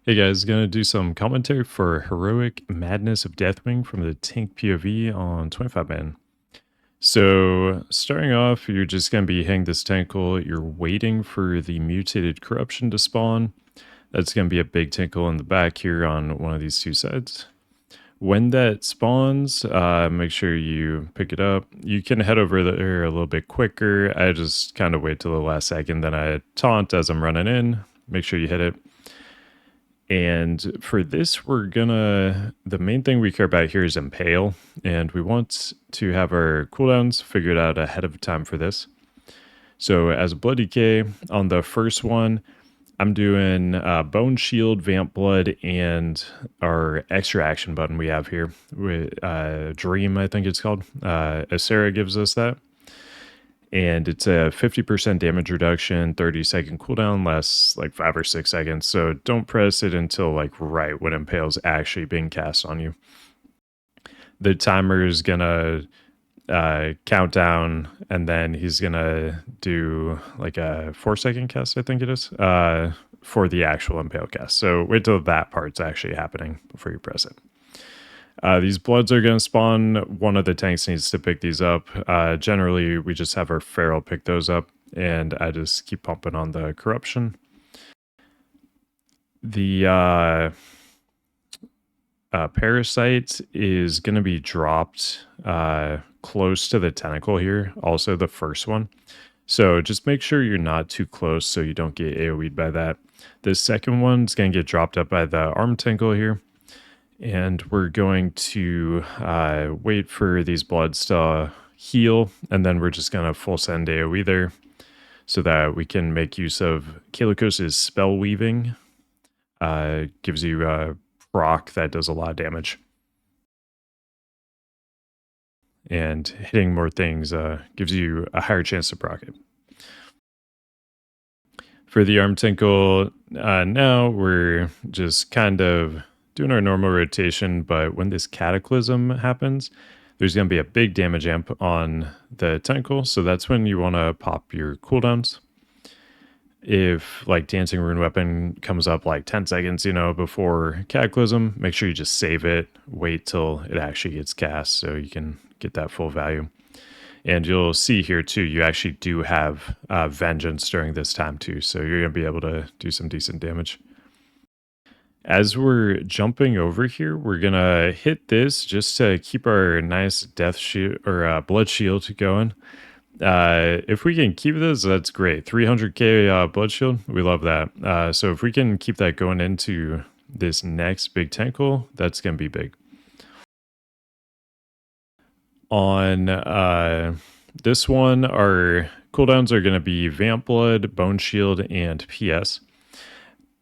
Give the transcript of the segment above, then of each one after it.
Hey guys, gonna do some commentary for Heroic Madness of Deathwing from the tank POV on 25 man. So, starting off, you're just gonna be hitting this tentacle. You're waiting for the mutated corruption to spawn. That's gonna be a big tentacle in the back here on one of these two sides. When that spawns, make sure you pick it up. You can head over there a little bit quicker. I just kind of wait till the last second, then I taunt as I'm running in. Make sure you hit it. And for this, the main thing we care about here is Impale, and we want to have our cooldowns figured out ahead of time for this. So as a Blood DK, on the first one, I'm doing Bone Shield, Vamp Blood, and our extra action button we have here. With, Dream, I think it's called. Acera gives us that. And it's a 50% damage reduction, 30-second cooldown, lasts like 5 or 6 seconds. So don't press it until like right when Impale's actually being cast on you. The timer is gonna count down, and then he's gonna do like a 4-second cast, I think it is, for the actual Impale cast. So wait till that part's actually happening before you press it. These bloods are going to spawn. One of the tanks needs to pick these up. Generally, we just have our feral pick those up, and I just keep pumping on the corruption. The parasite is going to be dropped close to the tentacle here, also the first one. So just make sure you're not too close so you don't get AoE'd by that. The second one's going to get dropped up by the arm tentacle here. And we're going to wait for these bloods to heal, and then we're just going to full send AoE there so that we can make use of Kalikos' Spell Weaving. Gives you a proc that does a lot of damage. And hitting more things gives you a higher chance to proc it. For the arm tentacle, now we're just kind of doing our normal rotation, but when this cataclysm happens, there's going to be a big damage amp on the tentacle, so that's when you want to pop your cooldowns. If like Dancing Rune Weapon comes up like 10 seconds, before cataclysm, make sure you just save it, wait till it actually gets cast so you can get that full value. And you'll see here too, you actually do have Vengeance during this time too, so you're going to be able to do some decent damage. As we're jumping over here, we're going to hit this just to keep our nice death shield or blood shield going. If we can keep this, that's great. 300k blood shield, we love that. So if we can keep that going into this next big tentacle, that's going to be big. On this one, our cooldowns are going to be Vamp Blood, Bone Shield, and PS.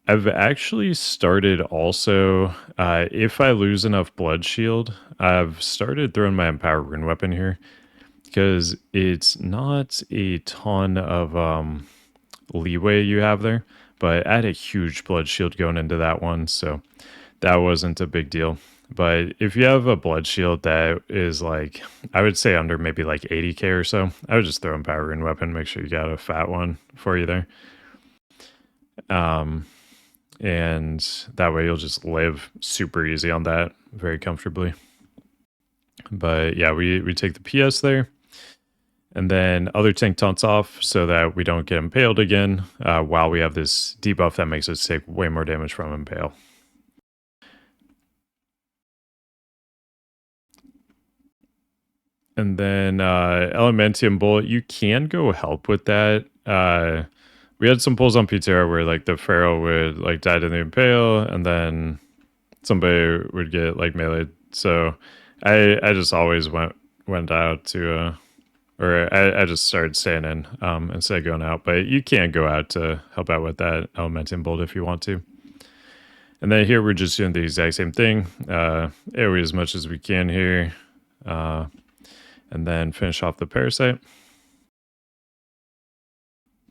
I've actually started also, if I lose enough blood shield, I've started throwing my Empower Rune Weapon here because it's not a ton of leeway you have there, but I had a huge blood shield going into that one, so that wasn't a big deal. But if you have a blood shield that is like, I would say under maybe like 80k or so, I would just throw Empower Rune Weapon, make sure you got a fat one for you there. And that way you'll just live super easy on that very comfortably. But yeah, we take the PS there. And then other tank taunts off so that we don't get impaled again while we have this debuff that makes us take way more damage from impale. And then Elementium Bullet, you can go help with that. We had some pulls on Ptera where like the Pharaoh would like die to the impale, and then somebody would get like meleeed. So I just always went out to or I just started staying in instead of going out. But you can go out to help out with that Elementium Bolt if you want to. And then here we're just doing the exact same thing. AoE as much as we can here. And then finish off the parasite.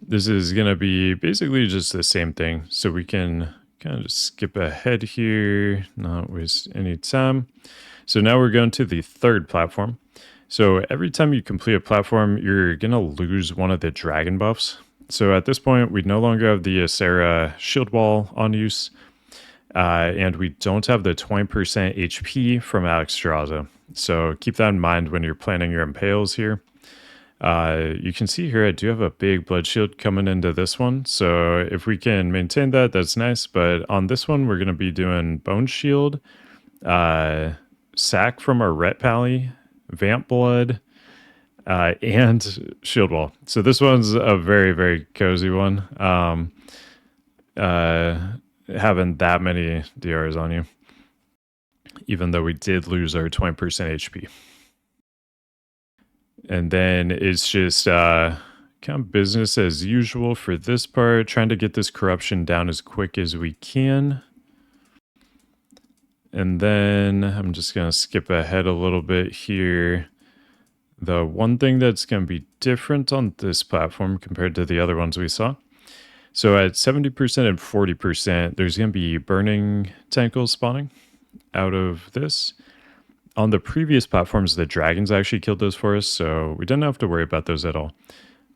This is going to be basically just the same thing. So we can kind of just skip ahead here, not waste any time. So now we're going to the third platform. So every time you complete a platform, you're going to lose one of the dragon buffs. So at this point, we no longer have the Acera shield wall on use. And we don't have the 20% HP from Alex Straza. So keep that in mind when you're planning your impales here. You can see here I do have a big blood shield coming into this one. So if we can maintain that, that's nice. But on this one, we're going to be doing bone shield, sack from our ret pally, vamp blood, and shield wall. So this one's a very, very cozy one. Having that many DRs on you, even though we did lose our 20% HP. And then it's just kind of business as usual for this part, trying to get this corruption down as quick as we can. And then I'm just going to skip ahead a little bit here. The one thing that's going to be different on this platform compared to the other ones we saw. So at 70% and 40%, there's going to be burning tentacles spawning out of this. On the previous platforms, the dragons actually killed those for us, so we didn't have to worry about those at all.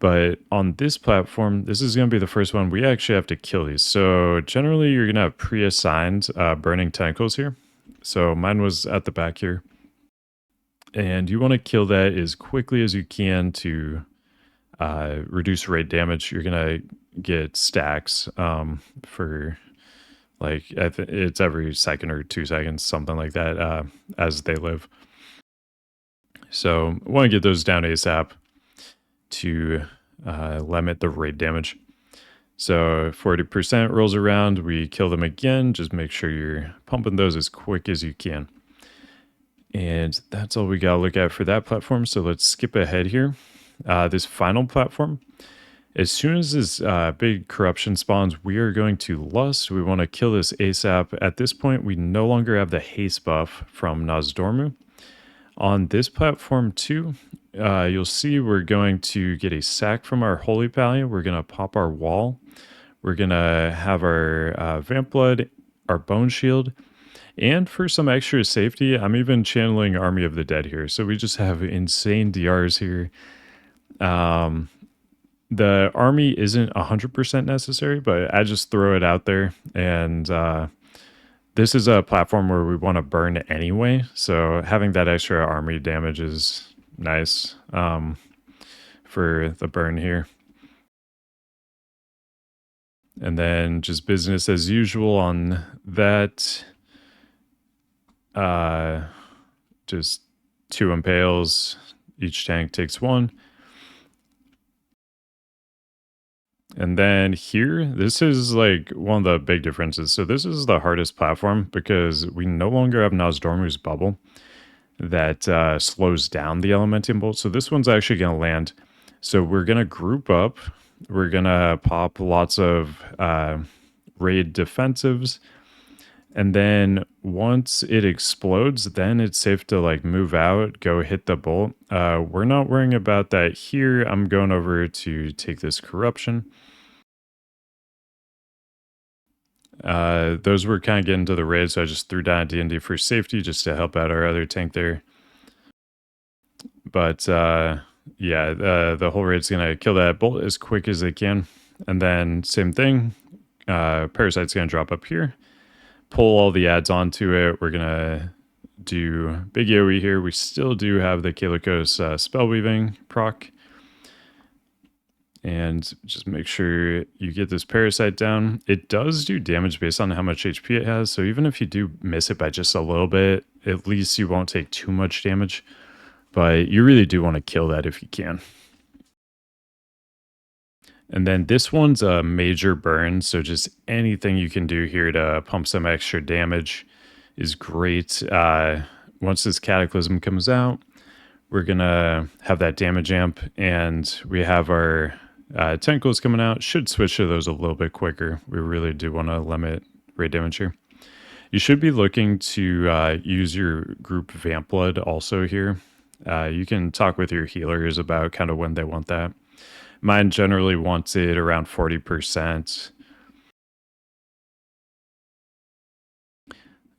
But on this platform, this is going to be the first one we actually have to kill these. So generally, you're going to have pre-assigned burning tentacles here. So mine was at the back here. And you want to kill that as quickly as you can to reduce raid damage. You're going to get stacks for like it's every second or 2 seconds, something like that, as they live. So I want to get those down ASAP to limit the raid damage. So 40% rolls around, we kill them again. Just make sure you're pumping those as quick as you can. And that's all we got to look at for that platform. So let's skip ahead here. This final platform, as soon as this big corruption spawns, we are going to lust. We want to kill this ASAP. At this point, we no longer have the haste buff from Nozdormu. On this platform too, you'll see we're going to get a sack from our Holy Pally. We're going to pop our wall. We're going to have our Vamp Blood, our Bone Shield. And for some extra safety, I'm even channeling Army of the Dead here. So we just have insane DRs here. The army isn't 100% necessary, but I just throw it out there. And this is a platform where we want to burn anyway. So having that extra army damage is nice for the burn here. And then just business as usual on that. Just 2 impales. Each tank takes 1. And then here, this is like one of the big differences. So this is the hardest platform because we no longer have Nozdormu's bubble that slows down the Elementium Bolt. So this one's actually going to land. So we're going to group up. We're going to pop lots of raid defensives. And then once it explodes, then it's safe to like move out, go hit the bolt. We're not worrying about that here. I'm going over to take this corruption. Those were kind of getting to the raid, so I just threw down a D&D for safety just to help out our other tank there. But yeah, the whole raid's going to kill that bolt as quick as they can. And then same thing, Parasite's going to drop up here. Pull all the ads onto it. We're going to do big AoE here. We still do have the Kalikos spell weaving proc. And just make sure you get this Parasite down. It does do damage based on how much HP it has. So even if you do miss it by just a little bit, at least you won't take too much damage. But you really do want to kill that if you can. And then this one's a major burn, so just anything you can do here to pump some extra damage is great. Once this Cataclysm comes out, we're going to have that damage amp, and we have our tentacles coming out. Should switch to those a little bit quicker. We really do want to limit raid damage here. You should be looking to use your group Vamp Blood also here. You can talk with your healers about kind of when they want that. Mine generally wants it around 40%.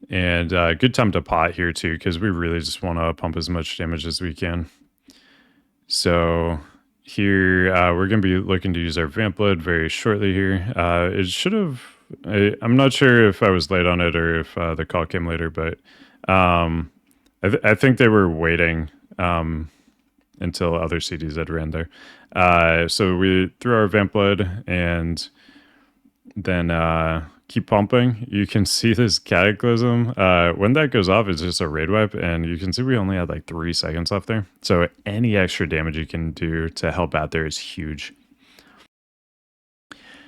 And good time to pot here too, because we really just want to pump as much damage as we can. So here we're going to be looking to use our Vamp Blood very shortly here. It should have I'm not sure if I was late on it or if the call came later, but I think they were waiting until other CDs had ran there. So we threw our vamp blood and then keep pumping. You can see this cataclysm. When that goes off, it's just a raid wipe, and you can see we only had like 3 seconds left there. So any extra damage you can do to help out there is huge.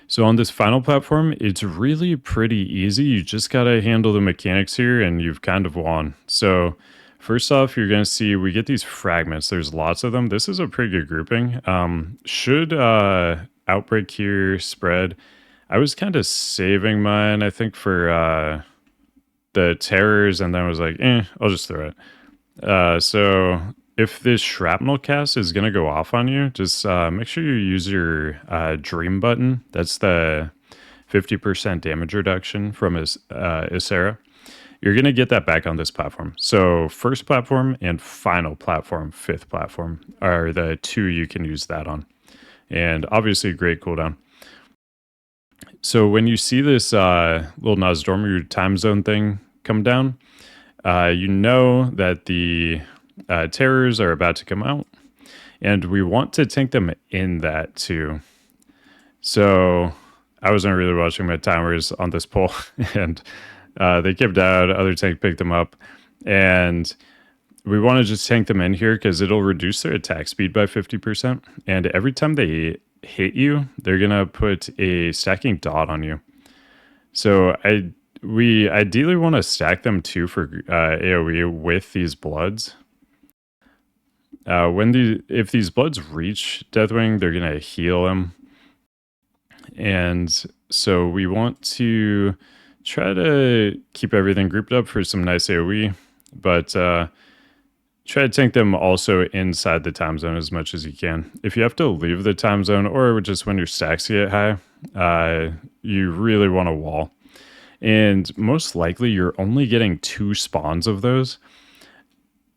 So on this final platform, it's really pretty easy. You just gotta handle the mechanics here and you've kind of won. So first off, you're gonna see we get these fragments. There's lots of them. This is a pretty good grouping. Should outbreak here spread. I was kind of saving mine, I think, for the terrors, and then I was like, I'll just throw it. So if this shrapnel cast is going to go off on you, just make sure you use your dream button. That's the 50% damage reduction from Isera. You're going to get that back on this platform. So first platform and final platform, 5th platform, are the 2 you can use that on. And obviously great cooldown. So when you see this little Nozdormu time zone thing come down, you know that the terrors are about to come out, and we want to tank them in that too. So I wasn't really watching my timers on this pole, and they kept out. Other tank picked them up, and we want to just tank them in here because it'll reduce their attack speed by 50%. And every time they hit you, they're gonna put a stacking dot on you. So we ideally want to stack them too for AoE with these bloods. If these bloods reach Deathwing, they're gonna heal him, and so we want to try to keep everything grouped up for some nice AoE, but try to tank them also inside the time zone as much as you can. If you have to leave the time zone, or just when your stacks get high, you really want a wall. And most likely you're only getting 2 spawns of those.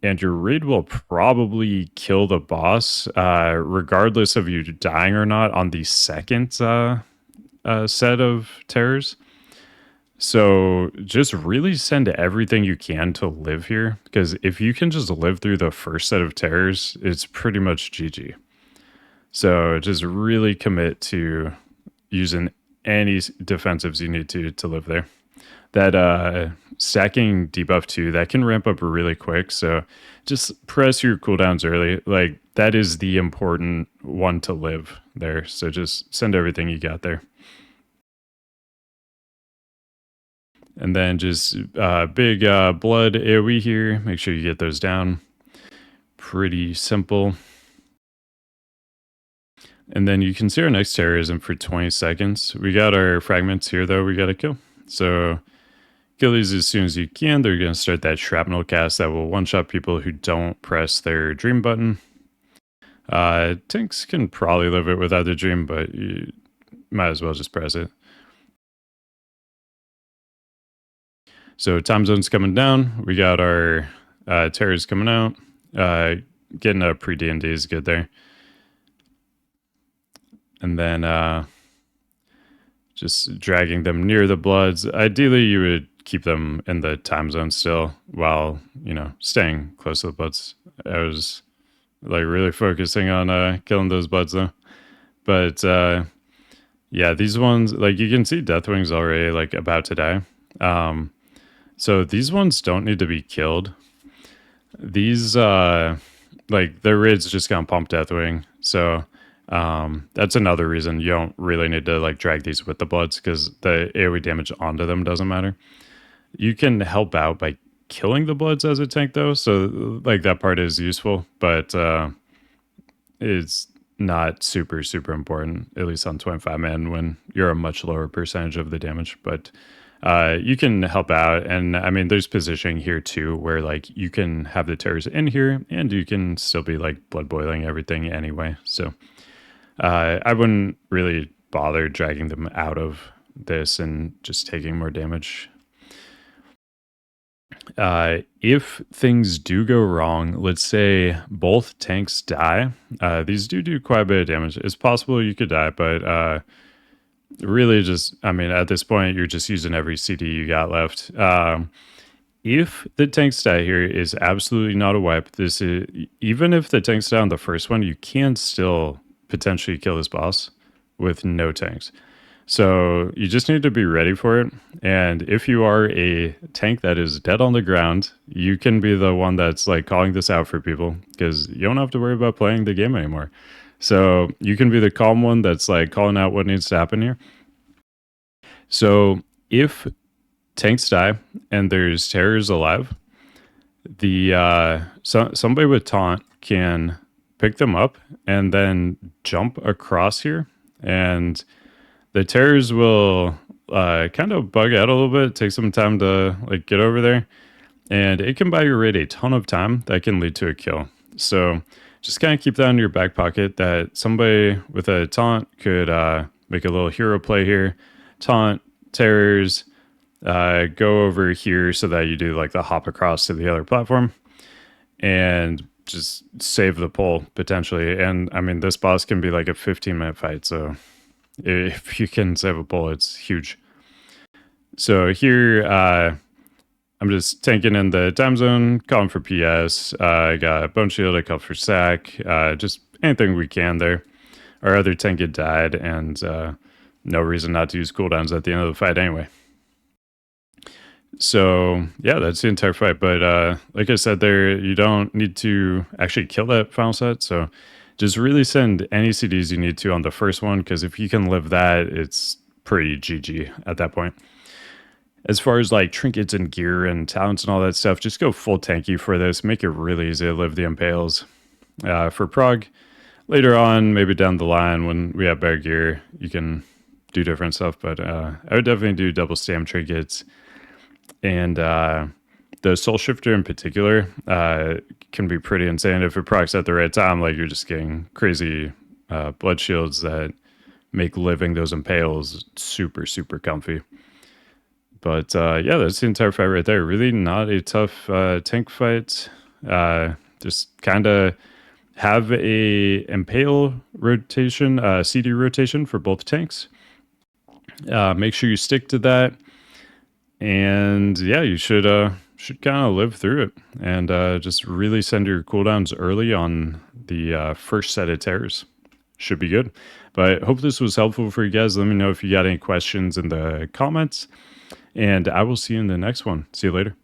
And your raid will probably kill the boss, regardless of you dying or not on the second set of terrors. So just really send everything you can to live here, because if you can just live through the first set of terrors, it's pretty much GG. So just really commit to using any defensives you need to live there. That stacking debuff too, that can ramp up really quick. So just press your cooldowns early. Like that is the important one to live there. So just send everything you got there. And then just big blood AoE here. Make sure you get those down. Pretty simple. And then you can see our next terrorism for 20 seconds. We got our fragments here, though, we got to kill. So kill these as soon as you can. They're going to start that shrapnel cast that will one-shot people who don't press their dream button. Tanks can probably live it without the dream, but you might as well just press it. So time zone's coming down. We got our terrors coming out. Getting a pre-D&D is good there. And then just dragging them near the bloods. Ideally, you would keep them in the time zone still while, staying close to the bloods. I was like really focusing on killing those bloods though. But yeah, these ones, like you can see Deathwing's already like about to die. So these ones don't need to be killed. These, like their raid's just gonna pump Deathwing. So that's another reason you don't really need to like drag these with the bloods, because the AoE damage onto them doesn't matter. You can help out by killing the bloods as a tank though. So like that part is useful, but it's not super, super important, at least on 25 man when you're a much lower percentage of the damage. But you can help out, and I mean there's positioning here too where like you can have the terrors in here and you can still be like blood boiling everything anyway. So I wouldn't really bother dragging them out of this and just taking more damage. If things do go wrong, let's say both tanks die, these do quite a bit of damage. It's possible you could die, but really just, I mean, at this point, you're just using every CD you got left. If the tank stat here is absolutely not a wipe, this is, even if the tank stat on the first one, you can still potentially kill this boss with no tanks. So you just need to be ready for it. And if you are a tank that is dead on the ground, you can be the one that's like calling this out for people because you don't have to worry about playing the game anymore. So you can be the calm one that's like calling out what needs to happen here. So if tanks die and there's terrors alive, the somebody with taunt can pick them up and then jump across here, and the terrors will kind of bug out a little bit, take some time to like get over there, and it can buy your raid a ton of time that can lead to a kill. So just kind of keep that in your back pocket that somebody with a taunt could make a little hero play here, taunt terrors, go over here so that you do like the hop across to the other platform and just save the pull potentially. And I mean, this boss can be like a 15-minute fight, so if you can save a pull, it's huge. So here, I'm just tanking in the time zone, calling for PS. I got Bone Shield, I call for sack, just anything we can there. Our other tank had died, and no reason not to use cooldowns at the end of the fight anyway. So yeah, that's the entire fight. But like I said there, you don't need to actually kill that final set. So just really send any CDs you need to on the first one, because if you can live that, it's pretty GG at that point. As far as like trinkets and gear and talents and all that stuff, just go full tanky for this. Make it really easy to live the impales. For prog, later on, maybe down the line when we have better gear, you can do different stuff. But I would definitely do double stam trinkets. And the Soul Shifter in particular can be pretty insane if it procs at the right time. Like you're just getting crazy blood shields that make living those impales super, super comfy. But yeah, that's the entire fight right there. Really not a tough tank fight. Just kind of have a impale rotation, CD rotation for both tanks. Make sure you stick to that. And yeah, you should kind of live through it and just really send your cooldowns early on the first set of terrors. Should be good. But hope this was helpful for you guys. Let me know if you got any questions in the comments, and I will see you in the next one. See you later.